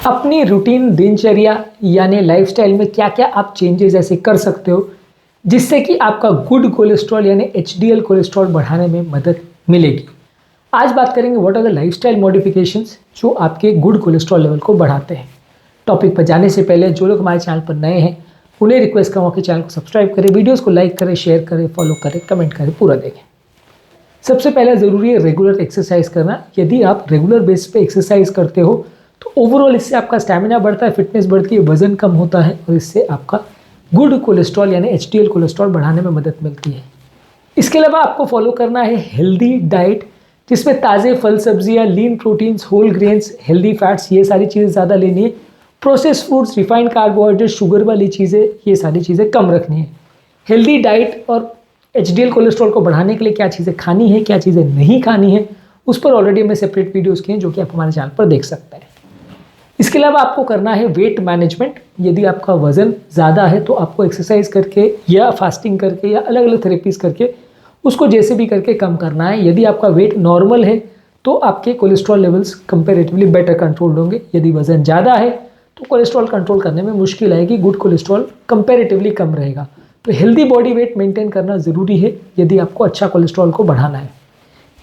अपनी रूटीन दिनचर्या यानी लाइफस्टाइल में क्या क्या आप चेंजेस ऐसे कर सकते हो जिससे कि आपका गुड कोलेस्ट्रॉल यानी एचडीएल कोलेस्ट्रॉल बढ़ाने में मदद मिलेगी। आज बात करेंगे what are the lifestyle modifications जो आपके गुड कोलेस्ट्रॉल लेवल को बढ़ाते हैं। टॉपिक पर जाने से पहले जो लोग हमारे चैनल पर नए हैं उन्हें रिक्वेस्ट करूँगा कि चैनल को सब्सक्राइब करें, वीडियोज़ को लाइक करें, शेयर करें, फॉलो करें, कमेंट करें, पूरा देखें। सबसे पहले ज़रूरी है रेगुलर एक्सरसाइज करना। यदि आप रेगुलर बेस पे एक्सरसाइज करते हो तो ओवरऑल इससे आपका स्टैमिना बढ़ता है, फिटनेस बढ़ती है, वजन कम होता है और इससे आपका गुड कोलेस्ट्रॉल यानी एचडीएल कोलेस्ट्रॉल बढ़ाने में मदद मिलती है। इसके अलावा आपको फॉलो करना है हेल्दी डाइट जिसमें ताज़े फल सब्जियां, lean proteins, whole grains, healthy fats, ये सारी चीज़ें ज़्यादा लेनी है। Processed foods, refined carbohydrate, sugar वाली चीज़ें, ये सारी चीज़ें कम रखनी है। हेल्दी डाइट और एचडीएल कोलेस्ट्रॉल को बढ़ाने के लिए क्या चीज़ें खानी है, क्या चीज़ें नहीं खानी है, उस पर ऑलरेडी हमने सेपरेट वीडियोज़ किए हैं जो कि आप हमारे चैनल पर देख सकते हैं। इसके अलावा आपको करना है वेट मैनेजमेंट। यदि आपका वज़न ज़्यादा है तो आपको एक्सरसाइज करके या फास्टिंग करके या अलग अलग थेरेपीज़ करके उसको जैसे भी करके कम करना है। यदि आपका वेट नॉर्मल है तो आपके cholesterol levels comparatively better control होंगे। यदि वज़न ज़्यादा है तो कोलेस्ट्रॉल कंट्रोल करने में मुश्किल आएगी, गुड कोलेस्ट्रॉल कंपैरेटिवली कम रहेगा। तो हेल्दी बॉडी वेट मेंटेन करना ज़रूरी है यदि आपको अच्छा कोलेस्ट्रॉल को बढ़ाना है।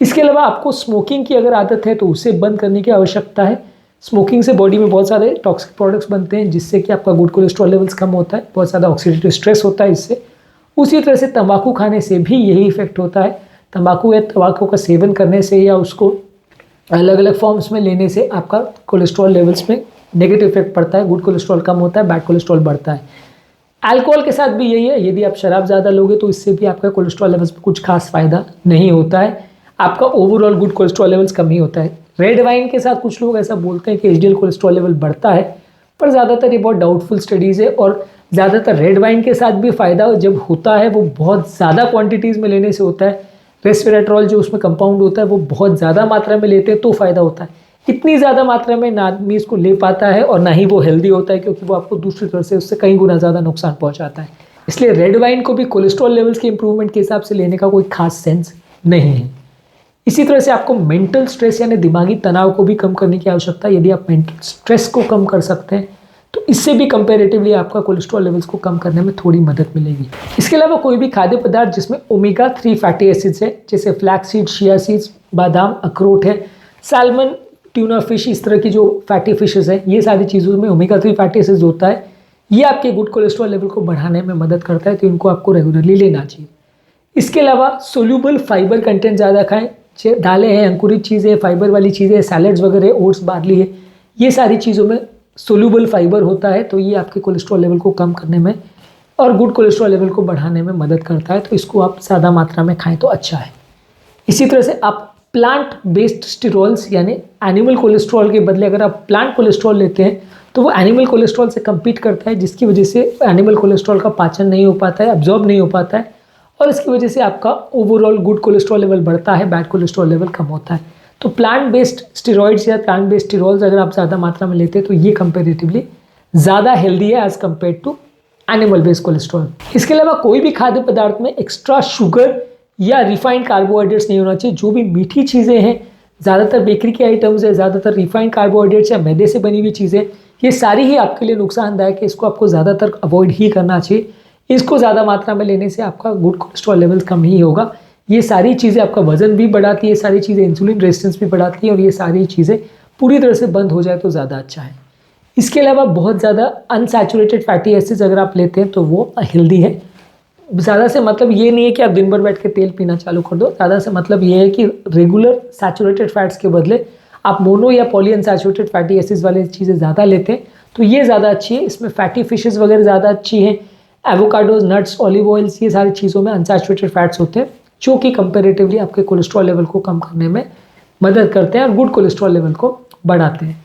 इसके अलावा आपको स्मोकिंग की अगर आदत है तो उसे बंद करने की आवश्यकता है। स्मोकिंग से बॉडी में बहुत सारे टॉक्सिक प्रोडक्ट्स बनते हैं जिससे कि आपका गुड कोलेस्ट्रॉल लेवल्स कम होता है, बहुत ज़्यादा ऑक्सीडेटिव स्ट्रेस होता है इससे। उसी तरह से तंबाकू खाने से भी यही इफेक्ट होता है। तंबाकू या तंबाकू का सेवन करने से या उसको अलग अलग फॉर्म्स में लेने से आपका कोलेस्ट्रॉल लेवल्स में नेगेटिव इफेक्ट पड़ता है, गुड कोलेस्ट्रॉल कम होता है, बैड कोलेस्ट्रॉल बढ़ता है। अल्कोहल के साथ भी यही है। यदि आप शराब ज़्यादा लोगे तो इससे भी आपका कोलेस्ट्रॉल लेवल्स में कुछ खास फायदा नहीं होता है, आपका ओवरऑल गुड कोलेस्ट्रॉल लेवल्स कम ही होता है। रेड वाइन के साथ कुछ लोग ऐसा बोलते हैं कि एचडीएल कोलेस्ट्रॉल लेवल बढ़ता है, पर ज़्यादातर ये बहुत डाउटफुल स्टडीज़ है और ज़्यादातर रेड वाइन के साथ भी फ़ायदा जब होता है वो बहुत ज़्यादा क्वांटिटीज़ में लेने से होता है। रेस्वेराट्रॉल जो उसमें कंपाउंड होता है वो बहुत ज़्यादा मात्रा में लेते हैं तो फ़ायदा होता है। इतनी ज़्यादा मात्रा में ना आदमी इसको ले पाता है और ना ही वो हेल्दी होता है क्योंकि वो आपको दूसरी तरह से उससे कई गुना ज़्यादा नुकसान पहुँचाता है। इसलिए रेड वाइन को भी कोलेस्ट्रॉल लेवल्स के इंप्रूवमेंट के हिसाब से लेने का कोई खास सेंस नहीं है। इसी तरह से आपको मेंटल स्ट्रेस यानी दिमागी तनाव को भी कम करने की आवश्यकता है। यदि आप मेंटल स्ट्रेस को कम कर सकते हैं तो इससे भी कंपैरेटिवली आपका कोलेस्ट्रॉल लेवल्स को कम करने में थोड़ी मदद मिलेगी। इसके अलावा कोई भी खाद्य पदार्थ जिसमें ओमेगा 3 फैटी एसिड्स है जैसे फ्लैक्स सीड, चिया सीड्स, बादाम, अखरोट है, सैल्मन, ट्यूना फिश, इस तरह की जो फैटी फिशेस है, ये सारी चीज़ों में ओमेगा 3 फैटी एसिड्स होता है। ये आपके गुड कोलेस्ट्रॉल लेवल को बढ़ाने में मदद करता है तो इनको आपको रेगुलरली लेना चाहिए। इसके अलावा सोल्यूबल फाइबर कंटेंट ज़्यादा खाएं। दालें हैं, अंकुरित चीज़ें, फाइबर वाली चीज़ें, सैलड्स वगैरह, ओट्स, बार्ली है, ये सारी चीज़ों में सोल्यूबल फाइबर होता है तो ये आपके कोलेस्ट्रॉल लेवल को कम करने में और गुड कोलेस्ट्रॉल लेवल को बढ़ाने में मदद करता है। तो इसको आप ज़्यादा मात्रा में खाएं तो अच्छा है। इसी तरह से आप प्लांट बेस्ड स्टेरॉल्स यानी एनिमल कोलेस्ट्रॉल के बदले अगर आप प्लांट कोलेस्ट्रॉल लेते हैं तो वो एनिमल कोलेस्ट्रॉल से कम्पीट करता है जिसकी वजह से एनिमल कोलेस्ट्रॉल का पाचन नहीं हो पाता है, एब्जॉर्ब नहीं हो पाता है और इसकी वजह से आपका ओवरऑल गुड कोलेस्ट्रॉल लेवल बढ़ता है, बैड कोलेस्ट्रॉल लेवल कम होता है। तो प्लांट बेस्ड स्टेरॉइड्स या प्लांट बेस्ड स्टेरॉल्स अगर आप ज़्यादा मात्रा में लेते हैं तो ये कंपेरेटिवली ज़्यादा हेल्दी है as compare to animal based cholesterol. इसके अलावा कोई भी खाद्य पदार्थ में एक्स्ट्रा शुगर या रिफाइंड कार्बोहाइड्रेट्स नहीं होना चाहिए। जो भी मीठी चीज़ें हैं, ज़्यादातर बेकरी के आइटम्स है, ज़्यादातर रिफाइंड कार्बोहाइड्रेट्स या मैदे से बनी हुई चीज़ें, ये सारी ही आपके लिए नुकसानदायक है। इसको आपको ज़्यादातर अवॉइड ही करना चाहिए। इसको ज़्यादा मात्रा में लेने से आपका गुड कोलेस्ट्रॉल लेवल कम ही होगा। ये सारी चीज़ें आपका वजन भी बढ़ाती है, सारी चीज़ें इंसुलिन रेजिस्टेंस भी बढ़ाती है और ये सारी चीज़ें पूरी तरह से बंद हो जाए तो ज़्यादा अच्छा है। इसके अलावा बहुत ज़्यादा अनसैचुरेटेड फैटी एसिड्स अगर आप लेते हैं तो वो हेल्दी है। ज़्यादा से मतलब ये नहीं है कि आप दिन भर बैठ के तेल पीना चालू कर दो। ज़्यादा से मतलब ये है कि रेगुलर सैचुरेटेड फैट्स के बदले आप मोनो या पॉली अनसैचुरेटेड फैटी एसिड्स वाली चीज़ें ज़्यादा लेते हैं तो ये ज़्यादा अच्छी है। इसमें फैटी फिशेस वगैरह ज़्यादा अच्छी हैं। एवोकाडोज, नट्स, ऑलिव ऑयल्स, ये सारी चीज़ों में अनसैचुरेटेड फैट्स होते हैं जो कि कंपैरेटिवली आपके कोलेस्ट्रॉल लेवल को कम करने में मदद करते हैं और गुड कोलेस्ट्रॉल लेवल को बढ़ाते हैं।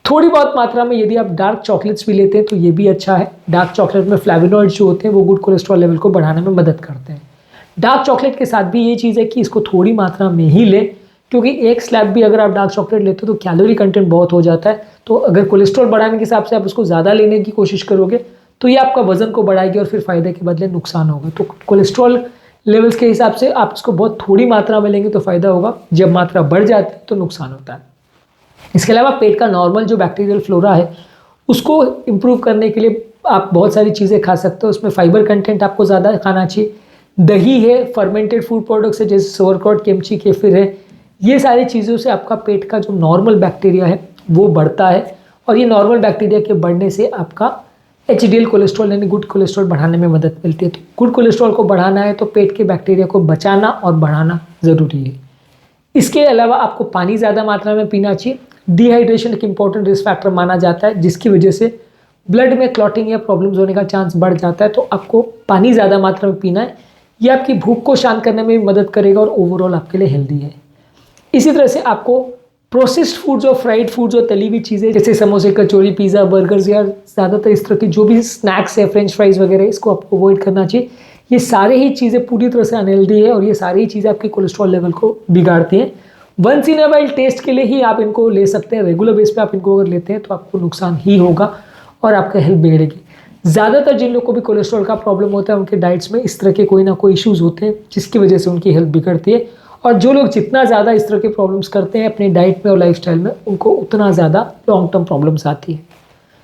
थोड़ी बहुत मात्रा में यदि आप डार्क चॉकलेट्स भी लेते हैं तो ये भी अच्छा है। डार्क चॉकलेट में फ्लेवोनॉइड्स जो होते हैं वो गुड कोलेस्ट्रॉल लेवल को बढ़ाने में मदद करते हैं। डार्क चॉकलेट के साथ भी ये चीज़ है कि इसको थोड़ी मात्रा में ही लें क्योंकि एक स्लैब भी अगर आप डार्क चॉकलेट लेते हो तो कैलोरी कंटेंट बहुत हो जाता है। तो अगर कोलेस्ट्रॉल बढ़ाने के हिसाब से आप उसको ज़्यादा लेने की कोशिश करोगे तो ये आपका वजन को बढ़ाएगी और फिर फ़ायदे के बदले नुकसान होगा। तो कोलेस्ट्रॉल लेवल्स के हिसाब से आप इसको बहुत थोड़ी मात्रा में लेंगे तो फ़ायदा होगा, जब मात्रा बढ़ जाती है तो नुकसान होता है। इसके अलावा पेट का नॉर्मल जो बैक्टीरियल फ्लोरा है उसको इम्प्रूव करने के लिए आप बहुत सारी चीज़ें खा सकते हो। उसमें फाइबर कंटेंट आपको ज़्यादा खाना चाहिए। दही है, फर्मेंटेड फूड प्रोडक्ट्स है जैसे सोरक्रॉट, किमची, केफिर है, ये सारी चीज़ों से आपका पेट का जो नॉर्मल बैक्टीरिया है वो बढ़ता है और ये नॉर्मल बैक्टीरिया के बढ़ने से आपका एचडीएल कोलेस्ट्रॉल यानी गुड कोलेस्ट्रॉल बढ़ाने में मदद मिलती है। तो गुड कोलेस्ट्रॉल को बढ़ाना है तो पेट के बैक्टीरिया को बचाना और बढ़ाना ज़रूरी है। इसके अलावा आपको पानी ज़्यादा मात्रा में पीना चाहिए। डिहाइड्रेशन एक इंपॉर्टेंट रिस्क फैक्टर माना जाता है जिसकी वजह से ब्लड में क्लॉटिंग या प्रॉब्लम्स होने का चांस बढ़ जाता है। तो आपको पानी ज़्यादा मात्रा में पीना है। ये आपकी भूख को शांत करने में भी मदद करेगा और ओवरऑल आपके लिए हेल्दी है। इसी तरह से आपको प्रोसेस्ड फूड्स और फ्राइड फूड्स और तली हुई चीज़ें जैसे समोसे, कचौरी, पिज़्ज़ा, बर्गर्स या ज़्यादातर इस तरह की जो भी स्नैक्स है, फ्रेंच फ्राइज़ वगैरह, इसको आपको अवॉइड करना चाहिए। ये सारे ही चीज़ें पूरी तरह से अनहेल्दी है और ये सारी ही चीज़ें आपके कोलेस्ट्रॉल लेवल को बिगाड़ती हैं। Once in a while test के लिए ही आप इनको ले सकते हैं। रेगुलर बेस पे आप इनको अगर लेते हैं तो आपको नुकसान ही होगा और आपका हेल्थ बिगड़ेगी। ज़्यादातर जिन लोगों को भी कोलेस्ट्रॉल का प्रॉब्लम होता है उनके डाइट्स में इस तरह के कोई ना कोई इश्यूज़ होते हैं जिसकी वजह से उनकी हेल्थ बिगड़ती है। और जो लोग जितना ज़्यादा इस तरह के प्रॉब्लम्स करते हैं अपनी डाइट में और लाइफस्टाइल में, उनको उतना ज़्यादा लॉन्ग टर्म प्रॉब्लम्स आती है।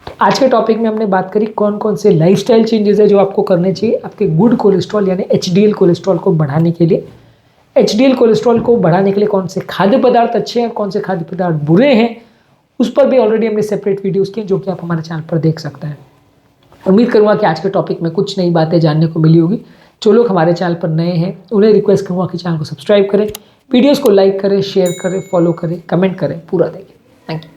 तो आज के टॉपिक में हमने बात करी कौन कौन से लाइफस्टाइल चेंजेस है जो आपको करने चाहिए आपके गुड कोलेस्ट्रॉल यानी एचडीएल कोलेस्ट्रॉल को बढ़ाने के लिए। एचडीएल कोलेस्ट्रॉल को बढ़ाने के लिए कौन से खाद्य पदार्थ अच्छे हैं, कौन से खाद्य पदार्थ बुरे हैं, उस पर भी ऑलरेडी हमने सेपरेट वीडियोज़ किए जो कि आप हमारे चैनल पर देख सकते हैं। उम्मीद करूँगा कि आज के टॉपिक में कुछ नई बातें जानने को मिली होगी। जो लोग हमारे चैनल पर नए हैं उन्हें रिक्वेस्ट करूँगा कि चैनल को सब्सक्राइब करें, वीडियोज़ को लाइक करें, शेयर करें, फॉलो करें, कमेंट करें, पूरा देखें। Thank you.